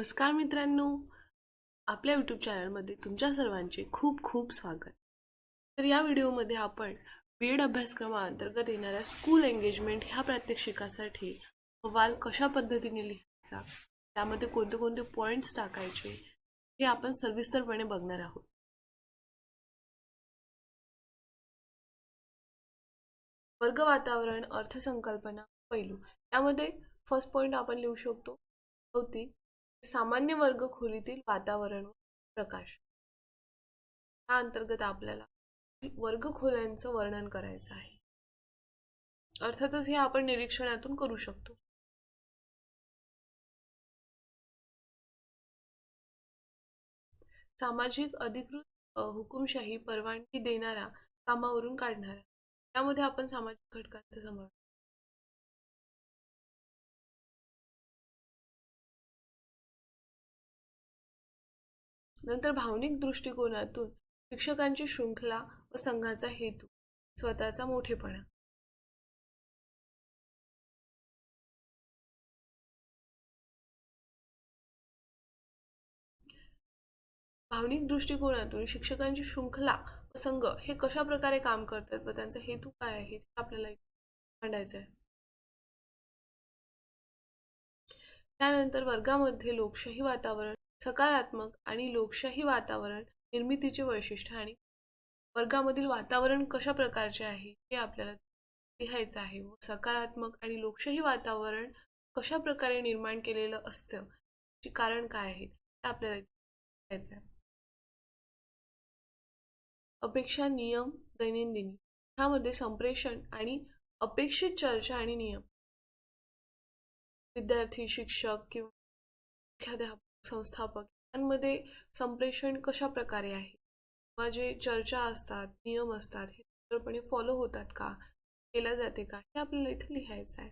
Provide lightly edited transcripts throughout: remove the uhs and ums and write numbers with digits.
नमस्कार मित्रांनो, आपल्या यूट्यूब चॅनलमध्ये तुमच्या सर्वांचे खूप खूप स्वागत. तर या व्हिडिओमध्ये आपण बीएड अभ्यासक्रमाअंतर्गत येणाऱ्या स्कूल एंगेजमेंट ह्या प्रात्यक्षिकासाठी अहवाल कशा पद्धतीने लिहायचा, त्यामध्ये कोणते कोणते पॉइंट्स टाकायचे हे आपण सविस्तरपणे बघणार आहोत. वर्ग वातावरण, अर्थसंकल्पना, पैलू. यामध्ये फर्स्ट पॉइंट आपण लिहू शकतो भौतिक, सामान्य वर्ग खोलीतील वातावरण व प्रकाश. या अंतर्गत आपल्याला वर्ग खोल्यांचं वर्णन करायचं आहे. अर्थातच हे आपण निरीक्षणातून करू शकतो. सामाजिक अधिकृत हुकुमशाही परवानगी देणारा कामावरून काढणारा. त्यामध्ये आपण सामाजिक घटकांचा समावेश. नंतर भावनिक दृष्टिकोनातून शिक्षकांची शृंखला व संघाचा हेतू, स्वतःचा मोठेपणा. भावनिक दृष्टिकोनातून शिक्षकांची शृंखला व संघ हे कशा प्रकारे काम करतात व त्यांचा हेतू काय आहे ते आपल्याला मांडायचं आहे. त्यानंतर वर्गामध्ये लोकशाही वातावरण, सकारात्मक आणि लोकशाही वातावरण निर्मितीचे वैशिष्ट्य आणि वर्गामधील वातावरण कशा प्रकारचे आहे हे आपल्याला लिहायचं आहे व सकारात्मक आणि लोकशाही वातावरण कशा प्रकारे निर्माण केलेलं असतं, त्याचे कारण काय आहे ते आपल्याला लिहायचं आहे. अपेक्षा, नियम, दैनंदिनी. ह्यामध्ये संप्रेषण आणि अपेक्षित चर्चा आणि नियम. विद्यार्थी, शिक्षक किंवा मुख्याध्यापक, संस्थापक यांमध्ये संप्रेषण कशा प्रकारे आहे किंवा जे चर्चा असतात, नियम असतात हे पूर्णपणे फॉलो होतात का, केल्या जाते का, हे आपल्याला इथे लिहायचं आहे.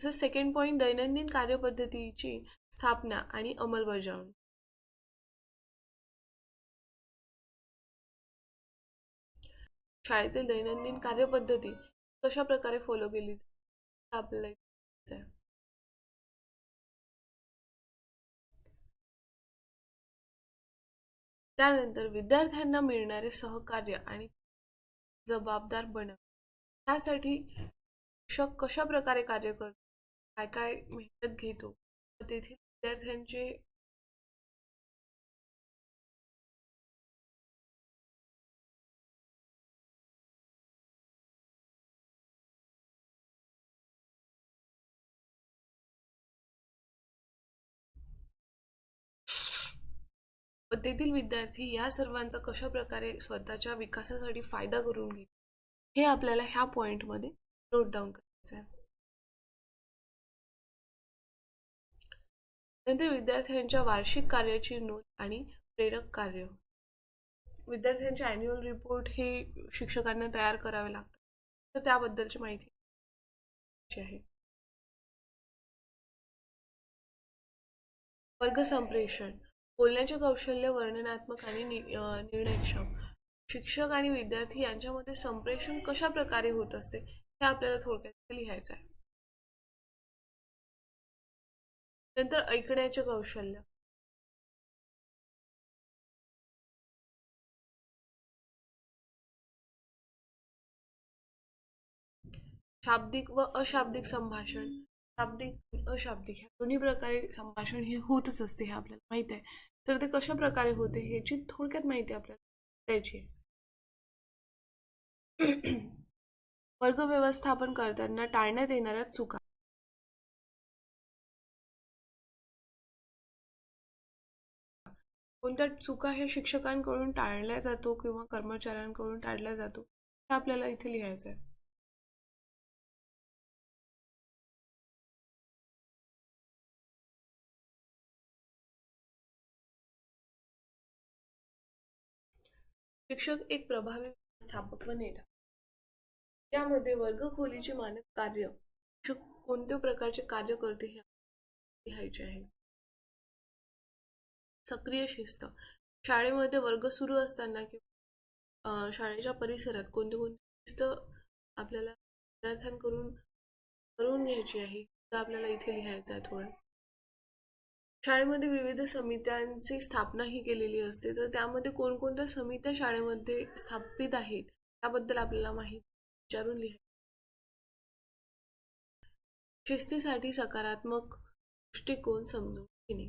तसंच सेकंड पॉइंट, दैनंदिन कार्यपद्धतीची स्थापना आणि अंमलबजावणी. शाळेतील दैनंदिन कार्यपद्धती कशा प्रकारे फॉलो केली जाते आपल्याला लिहायचं आहे. त्यानंतर विद्यार्थ्यांना मिळणारे सहकार्य आणि जबाबदार बनव. त्यासाठी शिक्षक कशा प्रकारे कार्य करतो, काय काय मेहनत घेतो, तेथील विद्यार्थ्यांचे व तेथील विद्यार्थी या सर्वांचा कशा प्रकारे स्वतःच्या विकासासाठी फायदा करून घेतात हे आपल्याला ह्या पॉइंटमध्ये नोट डाऊन करायचं आहे. नंतर विद्यार्थ्यांच्या वार्षिक कार्याची नोंद आणि प्रेरक कार्य. विद्यार्थ्यांचे अॅन्युअल रिपोर्ट हे शिक्षकांना तयार करावे लागतात, तर त्याबद्दलची माहिती आहे. वर्ग संप्रेषण, बोलण्याचे कौशल्य वर्णनात्मक आणि निर्णयक्षम. शिक्षक आणि विद्यार्थी यांच्यामध्ये संप्रेषण कशा प्रकारे होत असते हे आपल्याला थोडक्यात लिहायचं आहे. नंतर ऐकण्याचे कौशल्य. शाब्दिक व अशाब्दिक संभाषण. शाब्दिक अशाब्दिक ह्या दोन्ही प्रकारे संभाषण हे होतच असते हे आपल्याला माहिती आहे. तर ते कशा प्रकारे होते ह्याची थोडक्यात माहिती आपल्याला द्यायची आहे. वर्ग व्यवस्थापन करताना टाळण्यात येणाऱ्या चुका. कोणत्या चुका हे शिक्षकांकडून टाळल्या जातो किंवा कर्मचाऱ्यांकडून टाळल्या जातो हे आपल्याला इथे लिहायचं आहे. शिक्षक एक प्रभावी व्यवस्थापक व नेता. यामध्ये वर्गखोलीचे मानक कार्य, शिक्षक कोणत्या प्रकारचे कार्य करते हे लिहायचे आहे. सक्रिय शिस्त. शाळेमध्ये वर्ग सुरू असताना किंवा शाळेच्या परिसरात कोणती कोणती शिस्त आपल्याला विद्यार्थ्यांकडून करून घ्यायची आहे ते आपल्याला इथे लिहायचं आहे थोडं. शाळेमध्ये विविध समित्यांची स्थापनाही केलेली असते, तर त्यामध्ये कोणकोणत्या समित्या शाळेमध्ये स्थापित आहेत त्याबद्दल आपल्याला माहिती विचारून लिहा. शिस्तीसाठी सकारात्मक दृष्टिकोन समजून घेणे.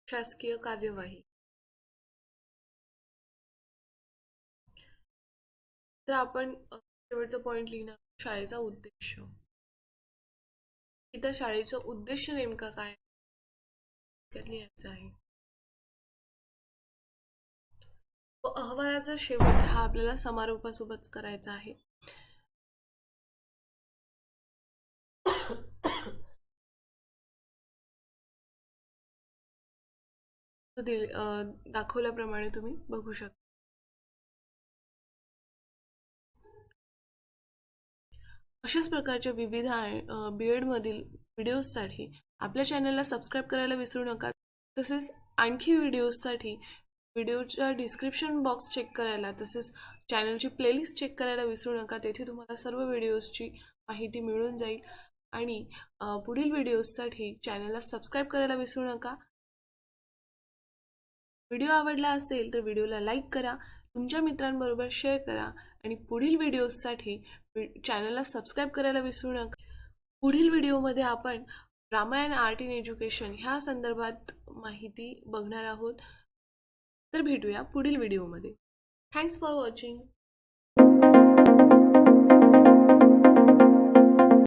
शासकीय कार्यवाही. तर आपण शेवटचा पॉइंट लिहिणार शाळेचा उद्देश. इथं शाळेचा उद्देश नेमका काय लिहायचा आहे. व अहवालाचा शेवट हा आपल्याला समारोपासोबत करायचा आहे. दाखवल्याप्रमाणे तुम्ही बघू शकता. अशाच प्रकारच्या विविध BEd मधील व्हिडिओजसाठी आपल्या चॅनलला सबस्क्राईब करायला विसरू नका. तसेच आणखी व्हिडिओजसाठी व्हिडिओच्या डिस्क्रिप्शन बॉक्स चेक करायला, तसेच चॅनलची प्लेलिस्ट चेक करायला विसरू नका. तेथे तुम्हाला सर्व व्हिडिओजची माहिती मिळून जाईल. आणि पुढील व्हिडिओजसाठी चॅनलला सबस्क्राईब करायला विसरू नका. व्हिडिओ आवडला असेल तर व्हिडिओला लाईक करा, तुमच्या मित्रांबरोबर शेअर करा आणि पुढील व्हिडिओजसाठी चॅनलला सबस्क्राईब करायला विसरू नका. पुढील व्हिडिओमध्ये आपण रामायण आर्ट इन एज्युकेशन ह्या संदर्भात माहिती बघणार आहोत. तर भेटूया पुढील व्हिडिओमध्ये. Thanks for watching.